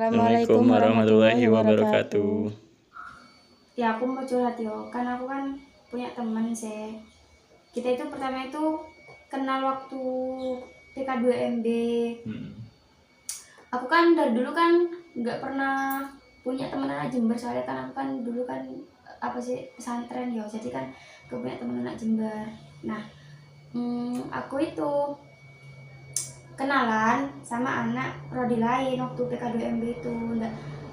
Assalamualaikum warahmatullahi wabarakatuh. Ya aku mau curhat yo, kan aku kan punya teman sih. Kita itu pertama itu kenal waktu PK2MB. Aku kan dari dulu kan nggak pernah punya teman anak Jember, soalnya kan aku kan dulu kan pesantren ya, jadi kan gak punya teman anak Jember. Nah, aku itu kenalan sama anak prodi lain waktu PK2MB itu,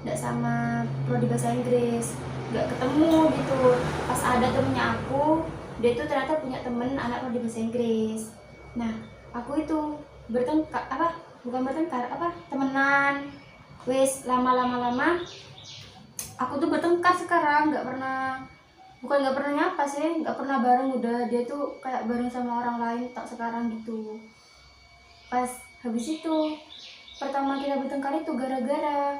nggak sama prodi bahasa Inggris, nggak ketemu gitu. Pas ada temennya aku, dia tuh ternyata punya temen anak prodi bahasa Inggris. Nah, aku itu temenan. Wis lama aku tuh bertengkar sekarang, nggak pernah nyapa sih, nggak pernah bareng. Udah dia tuh kayak bareng sama orang lain tak sekarang gitu. Pas habis itu pertama kita bertengkar itu gara-gara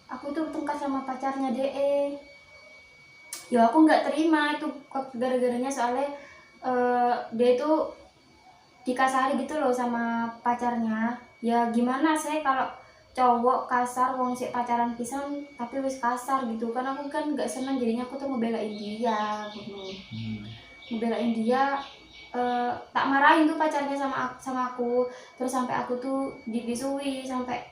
aku tuh bertengkar sama pacarnya DE. Ya aku nggak terima itu gara-garanya, soalnya dia tuh dikasari gitu loh sama pacarnya. Ya gimana sih kalau cowok kasar wong sik pacaran pisan tapi wis kasar gitu kan, aku kan nggak seneng, jadinya aku tuh ngebelain dia gitu. Ngebelain dia, tak marahin tuh pacarnya sama aku, terus sampai aku tuh dipisui, sampai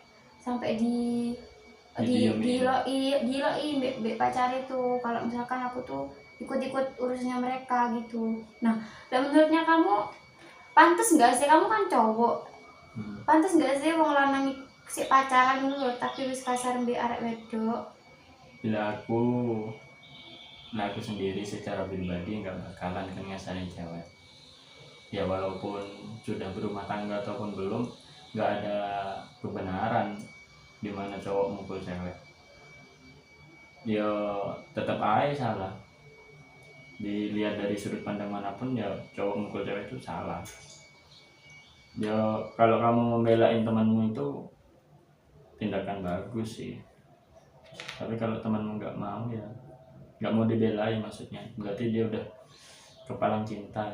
diloi mbek pacar itu kalau misalkan aku tuh ikut urusannya mereka gitu. Nah, dan menurutnya kamu pantas nggak sih, kamu kan cowok, pantas nggak sih wong lanang si pacaran dulu tapi wis kasar mbek arek wedok? Bila aku sendiri secara pribadi nggak bakalan kan ngasarin cewek. Ya walaupun sudah berumah tangga ataupun belum, nggak ada kebenaran dimana cowok mukul cewek. Ya tetap aja salah. Dilihat dari sudut pandang manapun ya cowok mukul cewek itu salah. Ya kalau kamu membelain temanmu itu tindakan bagus sih, tapi kalau temanmu nggak mau ya nggak mau dibelain, maksudnya berarti dia udah kepalang cinta.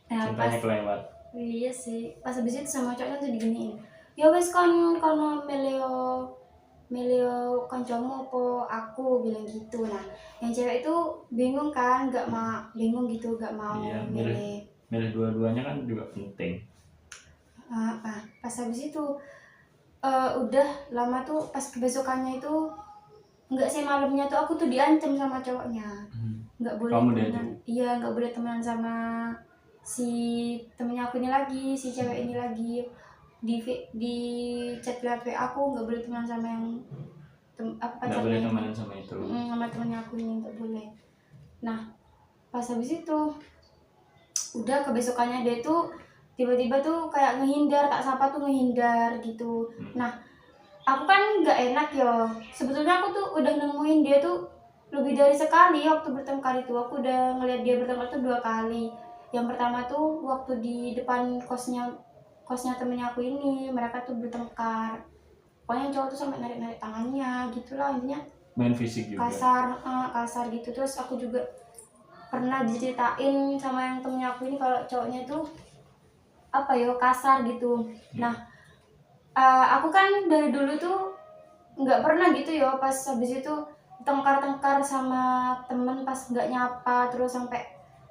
Nah, cintanya kelewat. Iya sih, pas habis itu sama cowoknya tuh diginiin, ya wes kon kono melio kancamu apa aku, bilang gitu. Nah, yang cewek itu bingung kan, bingung gitu, gak mau iya, milih dua-duanya kan juga penting. Pas habis itu udah lama tuh, pas kebesokannya itu nggak sih, malamnya tuh aku tuh diancam sama cowoknya, nggak boleh temenan. Iya, nggak boleh temenan sama si temennya aku ini lagi, si cewek ini lagi. Di chat lewat WA aku, nggak boleh temenan sama yang nggak boleh temenan sama itu, sama temennya aku ini, nggak boleh. Nah, pas habis itu udah kebesokannya dia tuh tiba-tiba tuh kayak ngehindar, tak sapa tuh ngehindar gitu. Nah, aku kan nggak enak ya, sebetulnya aku tuh udah nemuin dia tuh lebih dari sekali waktu bertengkar itu. Aku udah ngeliat dia bertengkar tuh 2 kali. Yang pertama tuh waktu di depan kosnya temennya aku ini, mereka tuh bertengkar. Pokoknya cowok tuh sampai narik tangannya gitulah, intinya main fisik juga, kasar gitu. Terus aku juga pernah diceritain sama yang temennya aku ini kalau cowoknya tuh kasar gitu. Nah, aku kan dari dulu tuh nggak pernah gitu ya, pas habis itu tengkar sama temen pas nggak nyapa, terus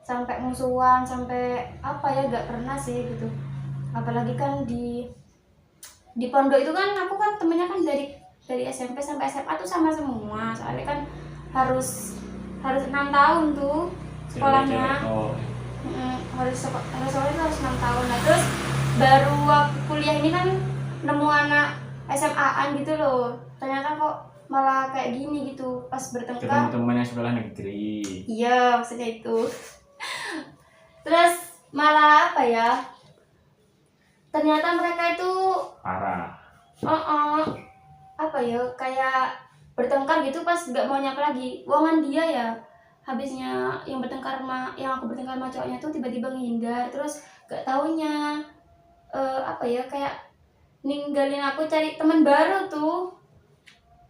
sampai musuhan, sampai nggak pernah sih gitu. Apalagi kan di pondok itu kan aku kan temennya kan dari SMP sampai SMA tuh sama semua, soalnya kan harus 6 tahun tuh sekolahnya. Harus sekolahnya harus 6 tahun. Nah, terus baru aku kuliah ini kan nemu anak SMA-an gitu loh, ternyata kok malah kayak gini gitu pas bertengkar. ketemu teman yang sekolah negeri. Iya, maksudnya itu. Terus malah ternyata mereka itu parah. Kayak bertengkar gitu, pas nggak mau nyapa lagi. Wongan dia ya, habisnya yang aku bertengkar sama cowoknya tuh tiba-tiba ngehindar, terus gak taunya kayak ninggalin aku cari teman baru tuh.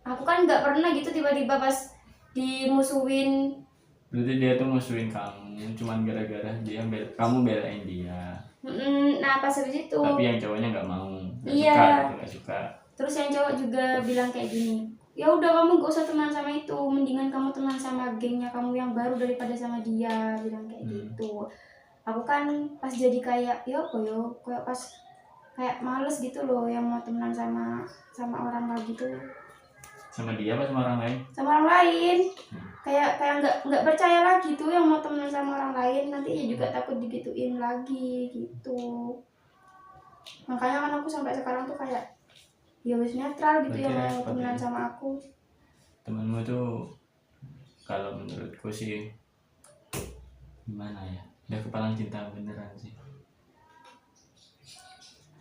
Aku kan nggak pernah gitu tiba-tiba pas dimusuhin. Berarti dia tuh musuhin kamu cuman gara-gara kamu belain dia. Nah, pas habis itu tapi yang cowoknya nggak mau, nggak iya, suka. Terus yang cowok juga bilang kayak gini, ya udah kamu gak usah teman sama itu, mendingan kamu teman sama gengnya kamu yang baru daripada sama dia, bilang kayak gitu. Aku kan pas jadi kayak ya apa yo, kayak pas kayak males gitu loh yang mau temenan sama orang lagi tuh. Sama dia apa sama orang lain? Sama orang lain. Kayak nggak percaya lagi tuh yang mau temenan sama orang lain, nanti ya juga takut digituin lagi gitu. Makanya kan aku sampai sekarang tuh kayak ya wis netral gitu Berarti yang mau repot temenan ya. sama aku. Temenmu tuh kalau menurutku sih gimana ya, udah kepalang cinta beneran sih.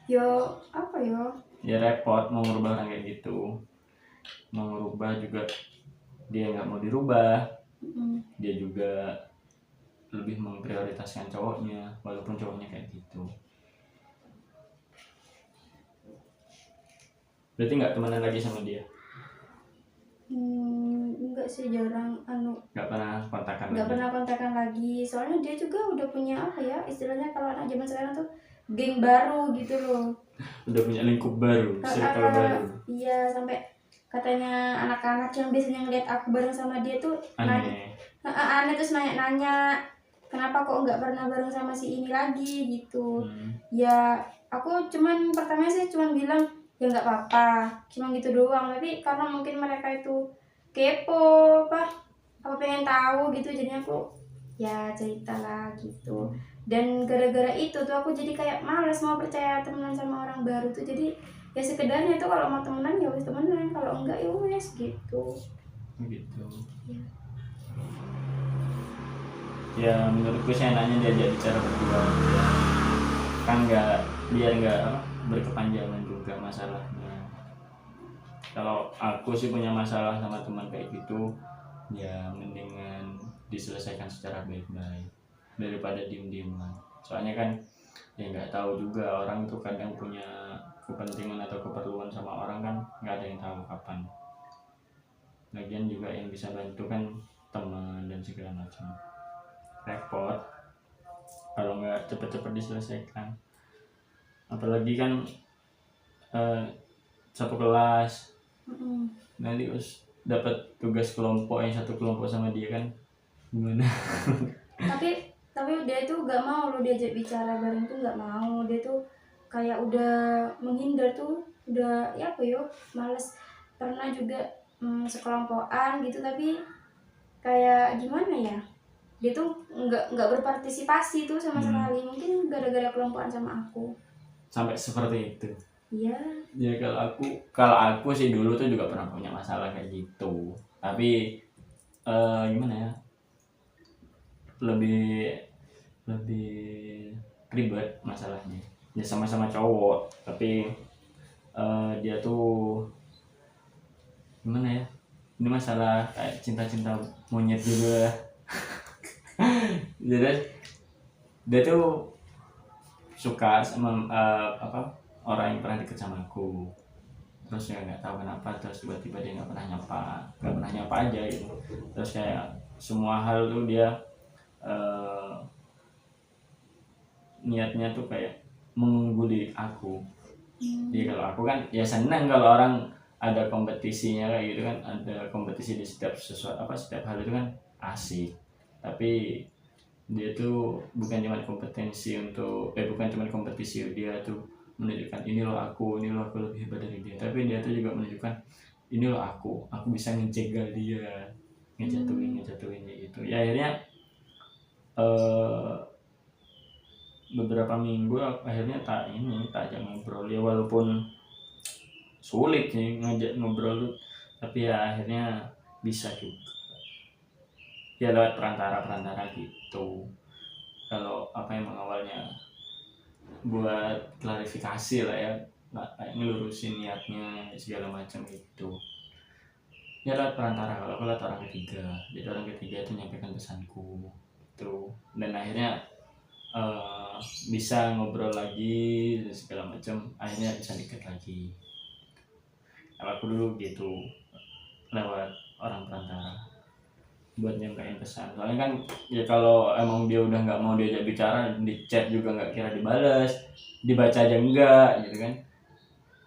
Yo apa yo? Ya repot mau merubah orang kayak gitu, mau merubah juga dia nggak mau dirubah. Dia juga lebih memprioritaskan cowoknya walaupun cowoknya kayak gitu. Berarti nggak temenan lagi sama dia? Enggak sih, jarang Nggak pernah kontakan nggak lagi? pernah kontakan lagi, soalnya dia juga udah punya apa ya istilahnya kalau anak zaman sekarang tuh geng baru gitu loh. Udah punya lingkup baru, circle baru. Iya, sampai katanya anak-anak yang biasanya ngeliat aku bareng sama dia tuh Aneh. aneh, terus nanya-nanya kenapa kok nggak pernah bareng sama si ini lagi gitu. Ya aku cuman pertama sih cuman bilang ya nggak apa-apa, cuma gitu doang, tapi karena mungkin mereka itu kepo apa pengen tahu gitu, jadinya aku ya cerita lah gitu. Dan gara-gara itu tuh aku jadi kayak males mau percaya temenan sama orang baru tuh, jadi ya sekedarnya tuh kalau mau temenan ya wis temenan, kalau enggak ya wis gitu. Gitu. Ya. Ya menurutku sih enaknya diajak bicara berdua ya. Kan nggak, biar nggak berkepanjangan juga masalahnya. Kalau aku sih punya masalah sama teman kayak gitu, ya mendingan diselesaikan secara baik-baik daripada diem-dieman. Soalnya kan ya nggak tahu juga, orang itu kadang punya kepentingan atau keperluan sama orang kan nggak ada yang tahu kapan. Lagian juga yang bisa bantu kan teman dan segala macam. Repot kalau nggak cepet-cepet diselesaikan. Apalagi kan satu kelas, nanti harus dapat tugas kelompok yang satu kelompok sama dia kan gimana? tapi dia itu gak mau lo diajak bicara bareng tuh, gak mau. Dia tuh kayak udah menghindar tuh, udah ya apa yo, males. Pernah juga sekelompokan gitu, tapi kayak gimana ya, dia tuh nggak berpartisipasi tuh sama sekali, mungkin gara-gara kelompokan sama aku. Sampai seperti itu. Iya. Ya kalau aku sih dulu tuh juga pernah punya masalah kayak gitu, tapi gimana ya, lebih ribet masalahnya. Ya sama-sama cowok, tapi dia tuh gimana ya, ini masalah kayak cinta-cinta monyet juga. Jadi dia tuh suka sama orang yang pernah deket sama aku, terus ya nggak tahu kenapa, terus tiba-tiba dia nggak pernah nyapa aja gitu. Terus kayak semua hal tuh dia niatnya tuh kayak mengungguli aku. Jadi kalau aku kan ya senang kalau orang ada kompetisinya kayak gitu kan, ada kompetisi di setiap setiap hal itu kan asik. Tapi dia tuh bukan cuma kompetisi dia tuh menunjukkan ini loh aku lebih hebat dari dia, tapi dia tuh juga menunjukkan ini loh aku bisa ngejegal dia, ngejatuhin gitu. Ya akhirnya beberapa minggu akhirnya tak ajak ngobrol, ya walaupun sulit sih ngajak ngobrol tuh, tapi ya akhirnya bisa juga ya lewat perantara gitu. Kalau emang awalnya buat klarifikasi lah ya, kayak ngelurusin niatnya segala macam gitu, ya lewat perantara. Kalau aku lewat orang ketiga, jadi orang ketiga itu nyampaikan pesanku gitu, dan akhirnya bisa ngobrol lagi dan segala macam, akhirnya bisa deket lagi. Kalau aku dulu gitu, lewat orang perantara buat nyampein pesan. Soalnya kan ya kalau emang dia udah nggak mau diajak bicara, di chat juga nggak kira dibalas, dibaca aja enggak gitu kan.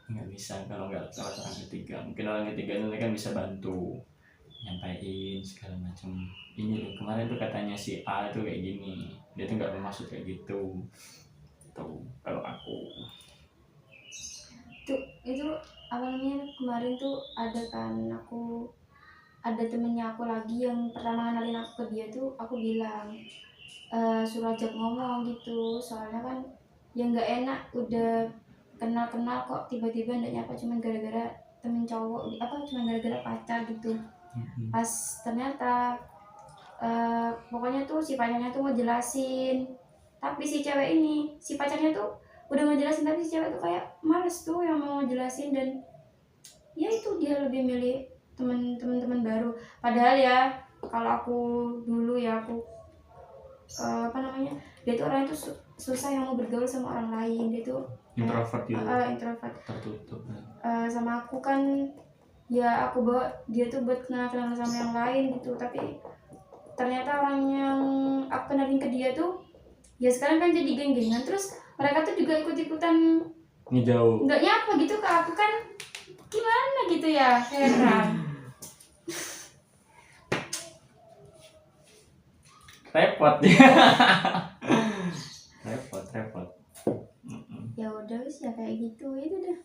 nggak bisa kalau nggak lewat orang ketiga. Mungkin orang ketiga itu kan bisa bantu nyampain segala macam. Ini loh kemarin tuh katanya si A itu kayak gini, dia tuh nggak bermaksud kayak gitu tuh kalau aku. Tuh itu apa namanya, kemarin tuh ada kan, aku ada temennya aku lagi yang pertama kenalin aku ke dia tuh, aku bilang suruh ajak ngomong gitu, soalnya kan ya nggak enak, udah kenal kok tiba-tiba nggak nyapa cuman gara-gara temen cowok, apa cuman gara-gara pacar gitu. Pas ternyata pokoknya tuh si pacarnya tuh mau jelasin, tapi si cewek ini, si pacarnya tuh udah mau jelasin tapi si cewek tuh kayak males tuh yang mau jelasin, dan ya itu dia lebih milih teman-teman baru. Padahal ya kalau aku dulu ya, aku apa namanya, dia tuh orang itu susah yang mau bergaul sama orang lain, dia tuh Introvert gitu, introvert. tertutup. Sama aku kan ya aku bawa dia tuh buat kenal-kenal sama yang lain gitu, tapi ternyata orang yang aku kenalin ke dia tuh ya sekarang kan jadi geng-gengan, terus mereka tuh juga ikut-ikutan Ngejauh. nggak nyapa gitu ke aku, kan gimana gitu ya, heran. Repot ya. repot. Ya udah wis ya kayak gitu itu dah.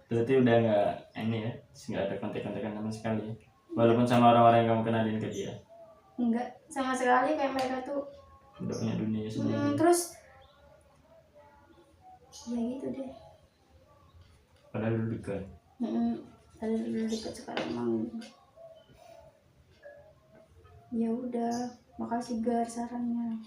Berarti udah nggak ini ya, nggak ada kontak-kontakan sama sekali, walaupun sama orang-orang yang kamu kenalin ke dia. Enggak sama sekali, kayak mereka tuh Udah punya dunia sendiri. terus ya gitu deh. Padahal dulu dekat. Padahal dulu deket, sekarang emang ya udah. Makasih Gar sarannya.